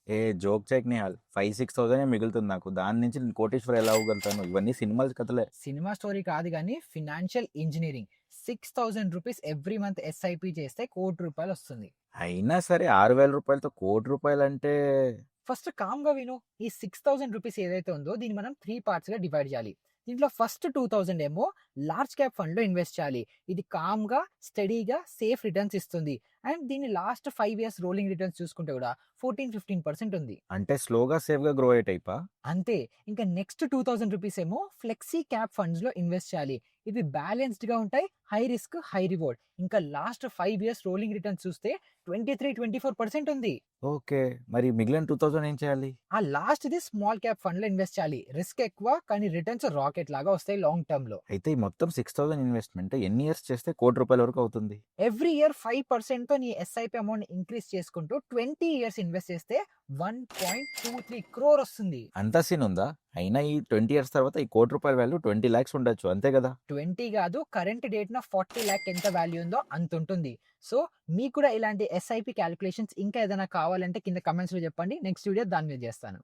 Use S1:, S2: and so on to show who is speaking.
S1: ఏ joke check Nihal 5-6,000 మిగులుతుంది నాకు. దాని నుంచి నేను కోటీశ్వర్ ఎలా అవ్వగలుగుతాను? ఇవన్నీ సినిమాల కథలే.
S2: సినిమా స్టోరీ కాదు గానీ financial engineering. 6,000 rupees every month SIP చేస్తే ₹1,00,00,000 వస్తుంది.
S1: అయినా సరే ₹6,000తో ₹1,00,00,000 అంటే
S2: ఫస్ట్ కామ్‌గా విను. ఈ 6,000 రూపీస్ ఏదైతే ఉందో దీన్ని మనం 3 పార్ట్స్‌గా డివైడ్ చేయాలి. దీంట్లో ఫస్ట్ 2,000 ఏమో లార్జ్ క్యాప్ ఫండ్‌లో ఇన్వెస్ట్ చేయాలి. ఇది కామ్‌గా, స్టడీగా, సేఫ్ రిటర్న్స్ ఇస్తుంది. అండ్ దీన్ని లాస్ట్ 5 ఇయర్స్ రోలింగ్ రిటర్న్స్ చూసుకుంటే కూడా 14-15% ఉంది.
S1: అంటే స్లోగా సేఫ్‌గా గ్రో అయ్యే టైపా?
S2: అంతే. ఇంకా నెక్స్ట్ 2,000 రూపీస్ ఏమో ఫ్లెక్సీ క్యాప్ ఫండ్స్‌లో ఇన్వెస్ట్ చేయాలి. ఇవి బ్యాలెన్స్‌డ్‌గా ఉంటాయి. High risk, high reward. ఇంకా లాస్ట్ 5 ఇయర్స్ రోలింగ్ రిటర్న్స్ చూస్తే 23-24% ఉంది.
S1: ఓకే. మరి మిగిలిన 2,000 ఏం చేయాలి?
S2: ఆ లాస్ట్‌ది స్మాల్ క్యాప్ ఫండ్‌లో ఇన్వెస్ట్ చేయాలి. రిస్క్ ఎక్కువ కానీ రిటర్న్స్ రాకెట్ లాగా వస్తాయి లాంగ్ టర్మ్‌లో.
S1: అయితే ఈ మొత్తం 6,000 ఇన్వెస్ట్‌మెంట్ ఎన్ని ఇయర్స్ చేస్తే ₹1,00,00,000 వరకు అవుతుంది?
S2: ఎవ్రీ ఇయర్ 5%తో నీ ఎస్ఐపి అమౌంట్ ఇంక్రీజ్ చేసుకుంటూ 20 ఇయర్స్ ఇన్వెస్ట్ చేస్తే 1.23 క్రోర్ వస్తుంది.
S1: అంత సీన్ ఉందా? అయినా ఈ 20 ఇయర్స్ తర్వాత ఈ ₹1,00,00,000 వాల్యూ 20 లాక్స్ ఉండొచ్చు. అంతే కదా?
S2: 20 కాదు, కరెంట్ డేట్‌న 40 లాక్ ఎంత వాల్యూ ఉందో అంత ఉంటుంది. సో మీకు కూడా ఇలాంటి ఎస్ఐపి క్యాలిక్యులేషన్స్ ఇంకా ఏదైనా కావాలంటే కింద కామెంట్స్‌లో చెప్పండి. నెక్స్ట్ వీడియో దాని మీద చేస్తాను.